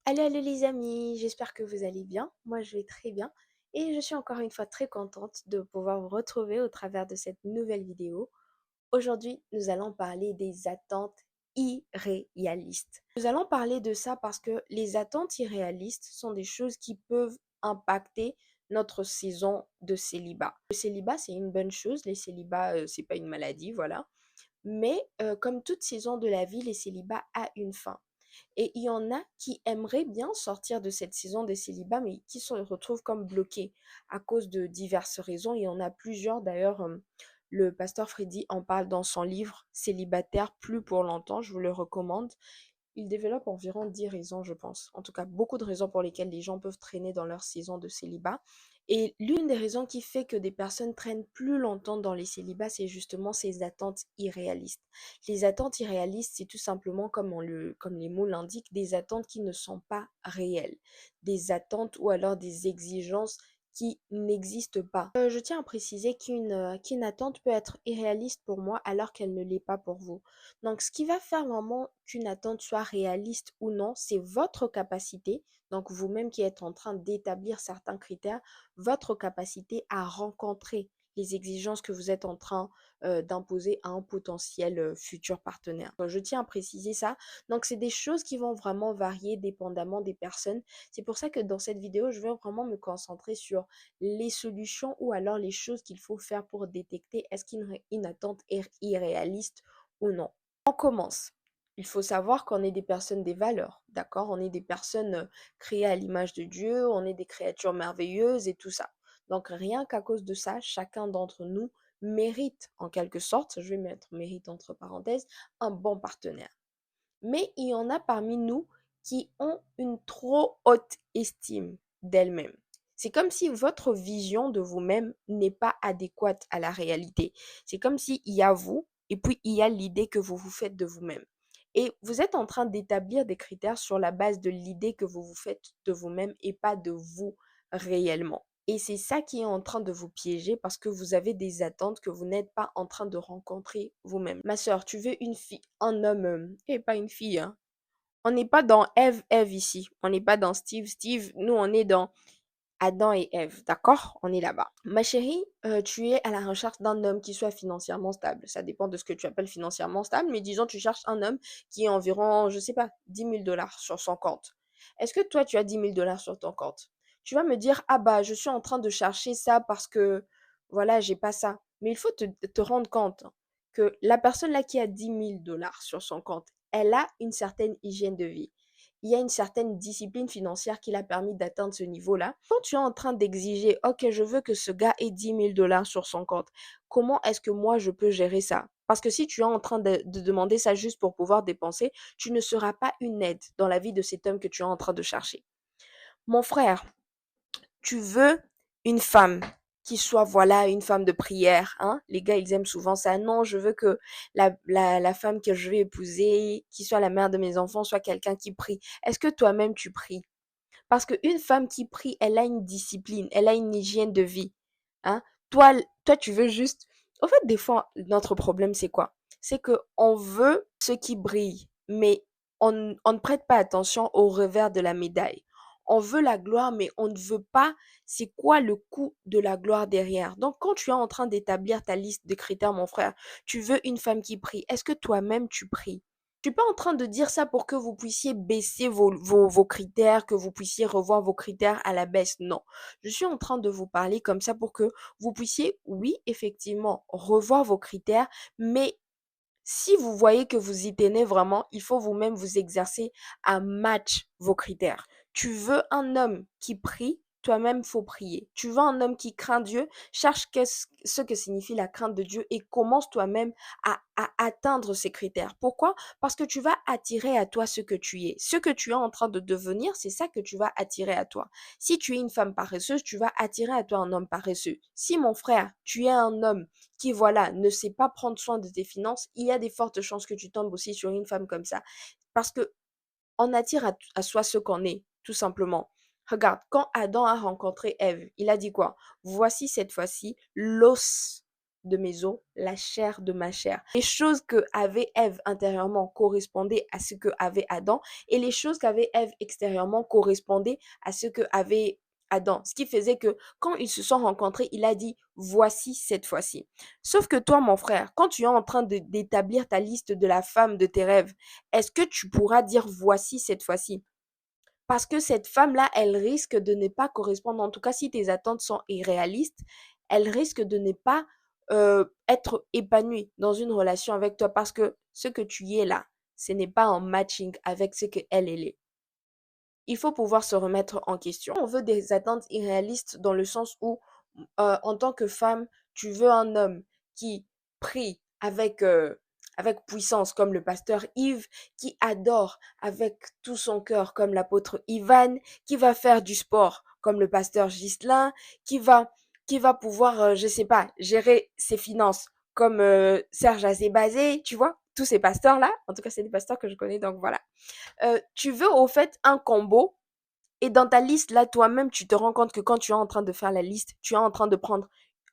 Allô, allô les amis, j'espère que vous allez bien. Moi, je vais très bien et je suis encore une fois très contente de pouvoir vous retrouver au travers de cette nouvelle vidéo. Aujourd'hui, nous allons parler des attentes irréalistes. Nous allons parler de ça parce que les attentes irréalistes sont des choses qui peuvent impacter notre saison de célibat. Le célibat, c'est une bonne chose. Les célibats, c'est pas une maladie, voilà. Mais comme toute saison de la vie, les célibats a une fin. Et il y en a qui aimeraient bien sortir de cette saison des célibats, mais qui se retrouvent comme bloqués à cause de diverses raisons. Il y en a plusieurs. D'ailleurs, le pasteur Freddy en parle dans son livre Célibataire plus pour longtemps. Je vous le recommande. Il développe environ 10 raisons, je pense. En tout cas, beaucoup de raisons pour lesquelles les gens peuvent traîner dans leur saison de célibat. Et l'une des raisons qui fait que des personnes traînent plus longtemps dans les célibats, c'est justement ces attentes irréalistes. Les attentes irréalistes, c'est tout simplement, comme les mots l'indiquent, des attentes qui ne sont pas réelles. Des attentes ou alors des exigences qui n'existent pas. Je tiens à préciser qu'une attente peut être irréaliste pour moi alors qu'elle ne l'est pas pour vous. Donc, ce qui va faire vraiment qu'une attente soit réaliste ou non, c'est votre capacité, donc vous-même qui êtes en train d'établir certains critères, votre capacité à rencontrer les exigences que vous êtes en train d'imposer à un potentiel futur partenaire. Je tiens à préciser ça. Donc, c'est des choses qui vont vraiment varier dépendamment des personnes. C'est pour ça que dans cette vidéo, je vais vraiment me concentrer sur les solutions ou alors les choses qu'il faut faire pour détecter est-ce qu'une attente est irréaliste ou non. On commence. Il faut savoir qu'on est des personnes des valeurs, d'accord? On est des personnes créées à l'image de Dieu, on est des créatures merveilleuses et tout ça. Donc rien qu'à cause de ça, chacun d'entre nous mérite en quelque sorte, je vais mettre mérite entre parenthèses, un bon partenaire. Mais il y en a parmi nous qui ont une trop haute estime d'elles-mêmes. C'est comme si votre vision de vous-même n'est pas adéquate à la réalité. C'est comme s'il y a vous et puis il y a l'idée que vous vous faites de vous-même. Et vous êtes en train d'établir des critères sur la base de l'idée que vous vous faites de vous-même et pas de vous réellement. Et c'est ça qui est en train de vous piéger parce que vous avez des attentes que vous n'êtes pas en train de rencontrer vous-même. Ma sœur, tu veux une fille, un homme, et pas une fille, hein. On n'est pas dans Eve, Eve ici. On n'est pas dans Steve, Steve. Nous, on est dans Adam et Ève, d'accord? On est là-bas. Ma chérie, tu es à la recherche d'un homme qui soit financièrement stable. Ça dépend de ce que tu appelles financièrement stable, mais disons, tu cherches un homme qui est environ, je sais pas, 10 000 $ sur son compte. Est-ce que toi, tu as 10 000 $ sur ton compte? Tu vas me dire, ah bah, je suis en train de chercher ça parce que, voilà, j'ai pas ça. Mais il faut te rendre compte que la personne là qui a 10 000 $ sur son compte, elle a une certaine hygiène de vie. Il y a une certaine discipline financière qui l'a permis d'atteindre ce niveau-là. Quand tu es en train d'exiger, ok, je veux que ce gars ait 10 000 $ sur son compte, comment est-ce que moi je peux gérer ça? Parce que si tu es en train de demander ça juste pour pouvoir dépenser, tu ne seras pas une aide dans la vie de cet homme que tu es en train de chercher. Mon frère, tu veux une femme qui soit, voilà, une femme de prière, hein? Les gars, ils aiment souvent ça. Non, je veux que la femme que je vais épouser, qui soit la mère de mes enfants, soit quelqu'un qui prie. Est-ce que toi-même tu pries? Parce qu'une femme qui prie, elle a une discipline, elle a une hygiène de vie, hein. Toi, tu veux juste. En fait, des fois, notre problème, c'est quoi? C'est que on veut ce qui brille, mais on ne prête pas attention au revers de la médaille. On veut la gloire, mais on ne veut pas c'est quoi le coût de la gloire derrière. Donc, quand tu es en train d'établir ta liste de critères, mon frère, tu veux une femme qui prie. Est-ce que toi-même tu pries? Je suis pas en train de dire ça pour que vous puissiez baisser vos critères, que vous puissiez revoir vos critères à la baisse. Non. Je suis en train de vous parler comme ça pour que vous puissiez, oui, effectivement, revoir vos critères, mais si vous voyez que vous y tenez vraiment, il faut vous-même vous exercer à match vos critères. Tu veux un homme qui prie, toi-même faut prier. Tu veux un homme qui craint Dieu, cherche ce que signifie la crainte de Dieu et commence toi-même à atteindre ces critères. Pourquoi? Parce que tu vas attirer à toi ce que tu es. Ce que tu es en train de devenir, c'est ça que tu vas attirer à toi. Si tu es une femme paresseuse, tu vas attirer à toi un homme paresseux. Si mon frère, tu es un homme qui, voilà, ne sait pas prendre soin de tes finances, il y a des fortes chances que tu tombes aussi sur une femme comme ça. Parce que on attire à soi ce qu'on est, tout simplement. Regarde, quand Adam a rencontré Ève, il a dit quoi? Voici cette fois-ci l'os de mes os, la chair de ma chair. Les choses que avait Ève intérieurement correspondaient à ce que avait Adam et les choses qu'avait Ève extérieurement correspondaient à ce que avait Adam. Ce qui faisait que quand ils se sont rencontrés, il a dit voici cette fois-ci. Sauf que toi, mon frère, quand tu es en train d'établir ta liste de la femme de tes rêves, est-ce que tu pourras dire voici cette fois-ci? Parce que cette femme-là, elle risque de ne pas correspondre, en tout cas si tes attentes sont irréalistes, elle risque de ne pas être épanouie dans une relation avec toi parce que ce que tu y es là, ce n'est pas en matching avec ce qu'elle, elle est. Il faut pouvoir se remettre en question. On veut des attentes irréalistes dans le sens où, en tant que femme, tu veux un homme qui prie avec puissance comme le pasteur Yves, qui adore avec tout son cœur comme l'apôtre Ivan, qui va faire du sport comme le pasteur Ghislain, qui va, qui va pouvoir, je sais pas, gérer ses finances comme Serge Azébazé, tu vois, tous ces pasteurs-là. En tout cas, c'est des pasteurs que je connais, donc voilà. Tu veux au fait un combo et dans ta liste, là, toi-même, tu te rends compte que quand tu es en train de faire la liste, tu es en train de prendre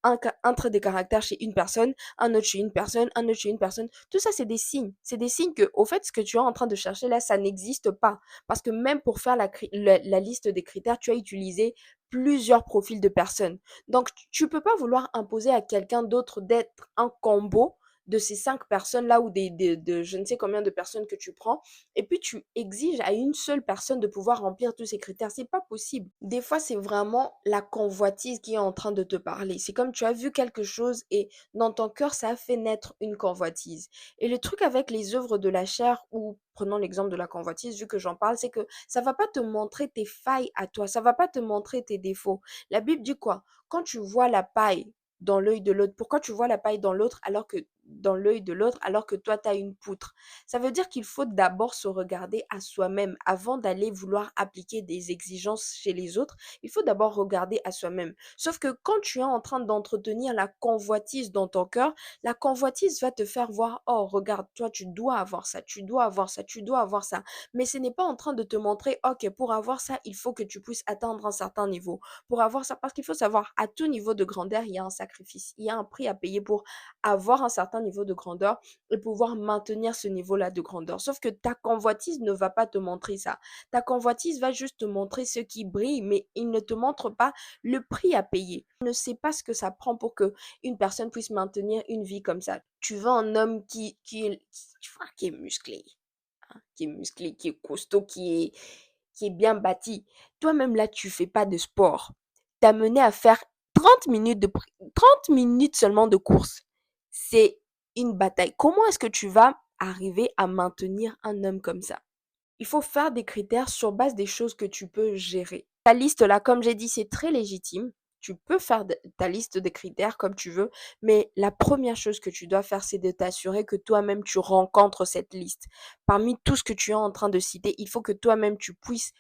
un trait de caractère chez une personne, un autre chez une personne, un autre chez une personne. Tout ça, c'est des signes. C'est des signes que, au fait, ce que tu es en train de chercher là, ça n'existe pas. Parce que même pour faire la liste des critères, tu as utilisé plusieurs profils de personnes. Donc, tu peux pas vouloir imposer à quelqu'un d'autre d'être un combo de ces 5 personnes-là ou de je ne sais combien de personnes que tu prends et puis tu exiges à une seule personne de pouvoir remplir tous ces critères. C'est pas possible. Des fois, c'est vraiment la convoitise qui est en train de te parler. C'est comme tu as vu quelque chose et dans ton cœur, ça a fait naître une convoitise. Et le truc avec les œuvres de la chair ou prenons l'exemple de la convoitise, vu que j'en parle, c'est que ça va pas te montrer tes failles à toi, ça va pas te montrer tes défauts. La Bible dit quoi? Quand tu vois la paille dans l'œil de l'autre, pourquoi tu vois la paille dans l'autre alors que dans l'œil de l'autre alors que toi tu as une poutre? Ça veut dire qu'il faut d'abord se regarder à soi-même avant d'aller vouloir appliquer des exigences chez les autres. Il faut d'abord regarder à soi-même. Sauf que quand tu es en train d'entretenir la convoitise dans ton cœur, la convoitise va te faire voir, oh, regarde, toi, tu dois avoir ça, tu dois avoir ça, tu dois avoir ça. Mais ce n'est pas en train de te montrer, ok, pour avoir ça, il faut que tu puisses atteindre un certain niveau. Pour avoir ça, parce qu'il faut savoir, à tout niveau de grandeur, il y a un sacrifice, il y a un prix à payer pour avoir un certain niveau de grandeur et pouvoir maintenir ce niveau-là de grandeur. Sauf que ta convoitise ne va pas te montrer ça. Ta convoitise va juste te montrer ce qui brille, mais il ne te montre pas le prix à payer. Tu ne sais pas ce que ça prend pour que une personne puisse maintenir une vie comme ça. Tu veux un homme qui est musclé, hein, qui est costaud, qui est bien bâti. Toi-même là, tu fais pas de sport. T'as mené à faire 30 minutes 30 minutes seulement de course. C'est une bataille. Comment est-ce que tu vas arriver à maintenir un homme comme ça? Il faut faire des critères sur base des choses que tu peux gérer. Ta liste là, comme j'ai dit, c'est très légitime. Tu peux faire ta liste de critères comme tu veux, mais la première chose que tu dois faire, c'est de t'assurer que toi-même tu rencontres cette liste. Parmi tout ce que tu es en train de citer, il faut que toi-même tu puisses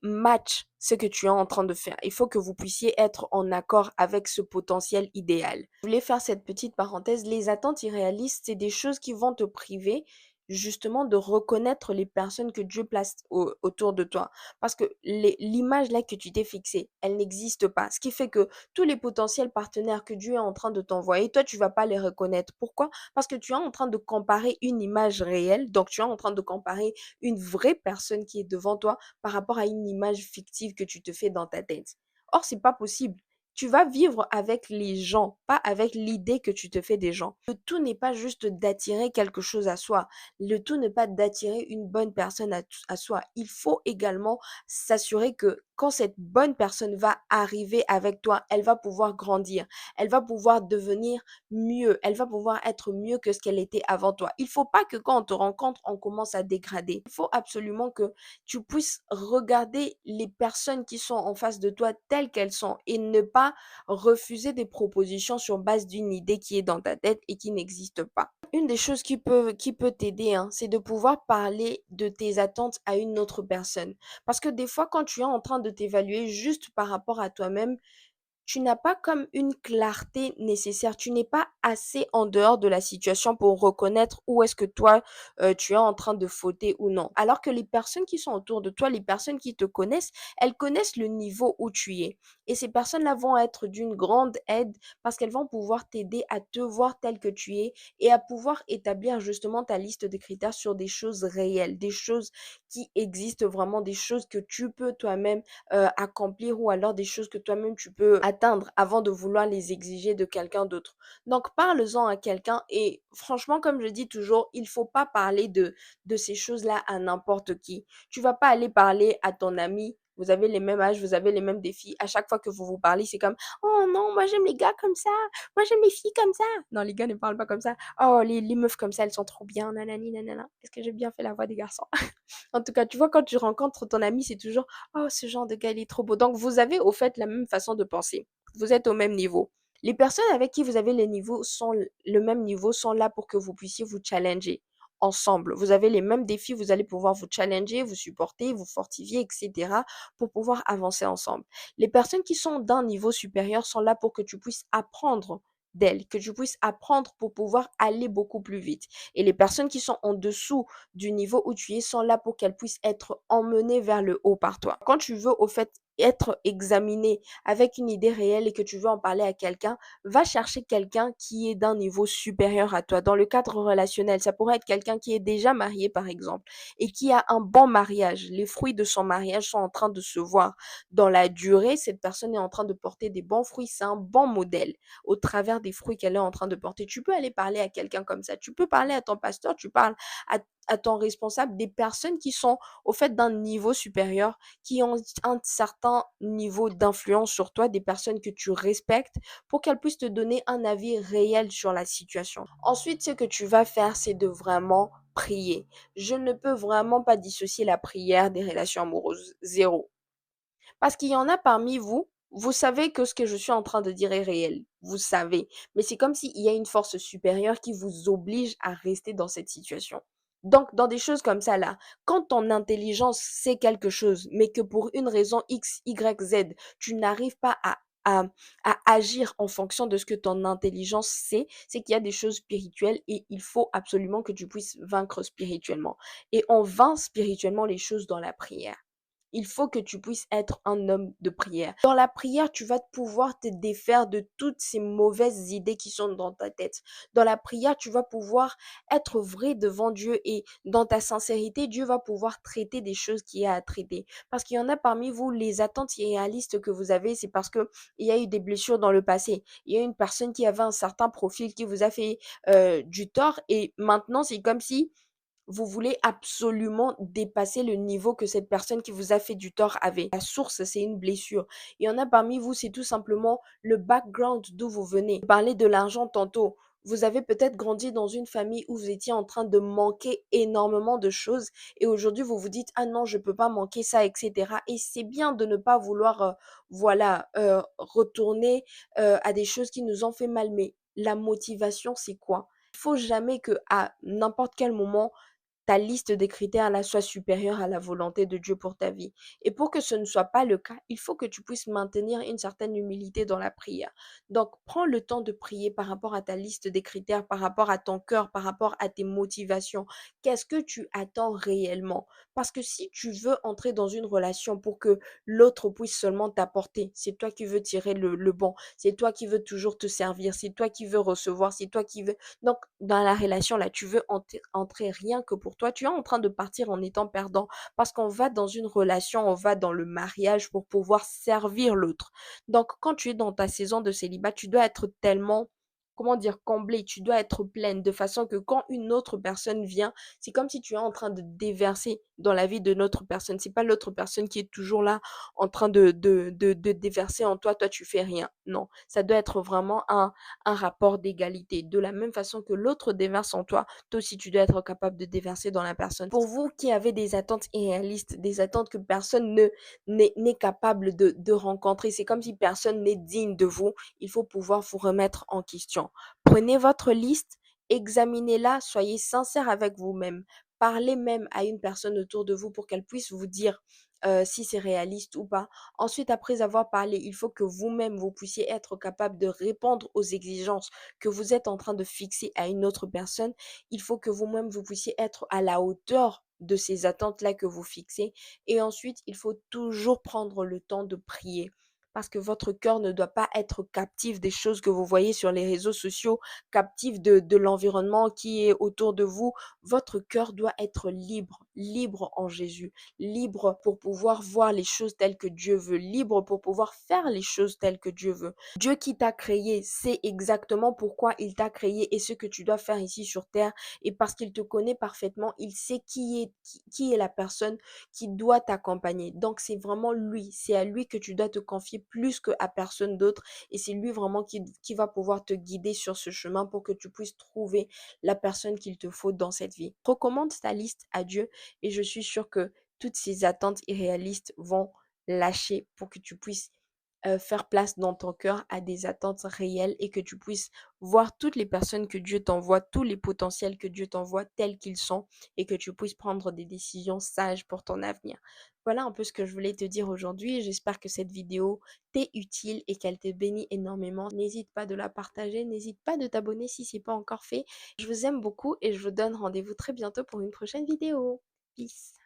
match ce que tu es en train de faire. Il faut que vous puissiez être en accord avec ce potentiel idéal. Je voulais faire cette petite parenthèse. Les attentes irréalistes, c'est des choses qui vont te priver justement de reconnaître les personnes que Dieu place autour de toi. Parce que l'image là que tu t'es fixée, elle n'existe pas. Ce qui fait que tous les potentiels partenaires que Dieu est en train de t'envoyer, toi, tu vas pas les reconnaître. Pourquoi? Parce que tu es en train de comparer une image réelle, donc tu es en train de comparer une vraie personne qui est devant toi par rapport à une image fictive que tu te fais dans ta tête. Or, c'est pas possible. Tu vas vivre avec les gens, pas avec l'idée que tu te fais des gens. Le tout n'est pas juste d'attirer quelque chose à soi. Le tout n'est pas d'attirer une bonne personne à soi. Il faut également s'assurer que quand cette bonne personne va arriver avec toi, elle va pouvoir grandir. Elle va pouvoir devenir mieux. Elle va pouvoir être mieux que ce qu'elle était avant toi. Il faut pas que quand on te rencontre, on commence à dégrader. Il faut absolument que tu puisses regarder les personnes qui sont en face de toi telles qu'elles sont et ne pas refuser des propositions sur base d'une idée qui est dans ta tête et qui n'existe pas. Une des choses qui peut t'aider, hein, c'est de pouvoir parler de tes attentes à une autre personne. Parce que des fois, quand tu es en train de t'évaluer juste par rapport à toi-même, tu n'as pas comme une clarté nécessaire. Tu n'es pas assez en dehors de la situation pour reconnaître où est-ce que toi, tu es en train de fauter ou non. Alors que les personnes qui sont autour de toi, les personnes qui te connaissent, elles connaissent le niveau où tu es. Et ces personnes-là vont être d'une grande aide parce qu'elles vont pouvoir t'aider à te voir tel que tu es et à pouvoir établir justement ta liste de critères sur des choses réelles, des choses qui existent vraiment, des choses que tu peux toi-même accomplir ou alors des choses que toi-même tu peux atteindre avant de vouloir les exiger de quelqu'un d'autre. Donc parle-en à quelqu'un et franchement, comme je dis toujours, il faut pas parler de ces choses-là à n'importe qui. Tu vas pas aller parler à ton ami. Vous avez les mêmes âges, vous avez les mêmes défis. À chaque fois que vous vous parlez, c'est comme oh non, moi j'aime les gars comme ça. Moi j'aime les filles comme ça. Non, les gars ne parlent pas comme ça. Oh, les meufs comme ça, elles sont trop bien. Nanani, nanana. Est-ce que j'ai bien fait la voix des garçons? En tout cas, tu vois, quand tu rencontres ton ami, c'est toujours oh, ce genre de gars, il est trop beau. Donc, vous avez au fait la même façon de penser. Vous êtes au même niveau. Les personnes avec qui vous avez les niveaux sont le même niveau sont là pour que vous puissiez vous challenger ensemble. Vous avez les mêmes défis, vous allez pouvoir vous challenger, vous supporter, vous fortifier, etc. pour pouvoir avancer ensemble. Les personnes qui sont d'un niveau supérieur sont là pour que tu puisses apprendre d'elles, que tu puisses apprendre pour pouvoir aller beaucoup plus vite. Et les personnes qui sont en dessous du niveau où tu es sont là pour qu'elles puissent être emmenées vers le haut par toi. Quand tu veux au fait être examiné avec une idée réelle et que tu veux en parler à quelqu'un, va chercher quelqu'un qui est d'un niveau supérieur à toi. Dans le cadre relationnel, ça pourrait être quelqu'un qui est déjà marié, par exemple, et qui a un bon mariage. Les fruits de son mariage sont en train de se voir. Dans la durée, cette personne est en train de porter des bons fruits. C'est un bon modèle au travers des fruits qu'elle est en train de porter. Tu peux aller parler à quelqu'un comme ça. Tu peux parler à ton pasteur, tu parles à ton responsable, des personnes qui sont au fait d'un niveau supérieur, qui ont un certain niveau d'influence sur toi, des personnes que tu respectes, pour qu'elles puissent te donner un avis réel sur la situation. Ensuite, ce que tu vas faire, c'est de vraiment prier. Je ne peux vraiment pas dissocier la prière des relations amoureuses. Zéro. Parce qu'il y en a parmi vous, vous savez que ce que je suis en train de dire est réel. Vous savez. Mais c'est comme s'il y a une force supérieure qui vous oblige à rester dans cette situation. Donc, dans des choses comme ça, là, quand ton intelligence sait quelque chose, mais que pour une raison X, Y, Z, tu n'arrives pas à, à agir en fonction de ce que ton intelligence sait, c'est qu'il y a des choses spirituelles et il faut absolument que tu puisses vaincre spirituellement. Et on vainc spirituellement les choses dans la prière. Il faut que tu puisses être un homme de prière. Dans la prière, tu vas pouvoir te défaire de toutes ces mauvaises idées qui sont dans ta tête. Dans la prière, tu vas pouvoir être vrai devant Dieu et dans ta sincérité, Dieu va pouvoir traiter des choses qu'il y a à traiter. Parce qu'il y en a parmi vous, les attentes irréalistes que vous avez, c'est parce que il y a eu des blessures dans le passé. Il y a une personne qui avait un certain profil qui vous a fait du tort et maintenant, c'est comme si vous voulez absolument dépasser le niveau que cette personne qui vous a fait du tort avait. La source, c'est une blessure. Il y en a parmi vous, c'est tout simplement le background d'où vous venez. Parler de l'argent tantôt. Vous avez peut-être grandi dans une famille où vous étiez en train de manquer énormément de choses et aujourd'hui vous vous dites ah non je peux pas manquer ça etc. Et c'est bien de ne pas vouloir retourner à des choses qui nous ont fait mal mais la motivation c'est quoi? Il faut jamais que à n'importe quel moment ta liste des critères là soit supérieure à la volonté de Dieu pour ta vie. Et pour que ce ne soit pas le cas, il faut que tu puisses maintenir une certaine humilité dans la prière. Donc, prends le temps de prier par rapport à ta liste des critères, par rapport à ton cœur, par rapport à tes motivations. Qu'est-ce que tu attends réellement? Parce que si tu veux entrer dans une relation pour que l'autre puisse seulement t'apporter, c'est toi qui veux tirer le bon, c'est toi qui veux toujours te servir, c'est toi qui veux recevoir, c'est toi qui veux donc, dans la relation, là, tu veux entrer rien que pour toi. Tu es en train de partir en étant perdant parce qu'on va dans une relation, on va dans le mariage pour pouvoir servir l'autre. Donc, quand tu es dans ta saison de célibat, tu dois être tellement, comment dire, comblée, tu dois être pleine de façon que quand une autre personne vient, c'est comme si tu es en train de déverser dans la vie de notre personne. C'est pas l'autre personne qui est toujours là en train de déverser en toi. Toi, tu fais rien. Non, ça doit être vraiment un rapport d'égalité. De la même façon que l'autre déverse en toi, toi aussi tu dois être capable de déverser dans la personne. Pour vous qui avez des attentes irréalistes, des attentes que personne n'est capable de rencontrer, c'est comme si personne n'est digne de vous, il faut pouvoir vous remettre en question. Prenez votre liste, examinez-la, soyez sincère avec vous-même. Parlez même à une personne autour de vous pour qu'elle puisse vous dire si c'est réaliste ou pas. Ensuite, après avoir parlé, il faut que vous-même, vous puissiez être capable de répondre aux exigences que vous êtes en train de fixer à une autre personne. Il faut que vous-même, vous puissiez être à la hauteur de ces attentes-là que vous fixez. Et ensuite, il faut toujours prendre le temps de prier. Parce que votre cœur ne doit pas être captif des choses que vous voyez sur les réseaux sociaux, captif de l'environnement qui est autour de vous. Votre cœur doit être libre, libre en Jésus, libre pour pouvoir voir les choses telles que Dieu veut, libre pour pouvoir faire les choses telles que Dieu veut. Dieu qui t'a créé sait exactement pourquoi il t'a créé et ce que tu dois faire ici sur terre. Et parce qu'il te connaît parfaitement, il sait qui est la personne qui doit t'accompagner. Donc c'est vraiment lui, c'est à lui que tu dois te confier plus qu'à personne d'autre. Et c'est lui vraiment qui va pouvoir te guider sur ce chemin pour que tu puisses trouver la personne qu'il te faut dans cette vie. Recommande ta liste à Dieu et je suis sûre que toutes ces attentes irréalistes vont lâcher pour que tu puisses faire place dans ton cœur à des attentes réelles et que tu puisses voir toutes les personnes que Dieu t'envoie, tous les potentiels que Dieu t'envoie tels qu'ils sont et que tu puisses prendre des décisions sages pour ton avenir. Voilà un peu ce que je voulais te dire aujourd'hui. J'espère que cette vidéo t'est utile et qu'elle te bénit énormément. N'hésite pas de la partager, n'hésite pas de t'abonner si ce n'est pas encore fait. Je vous aime beaucoup et je vous donne rendez-vous très bientôt pour une prochaine vidéo. Peace.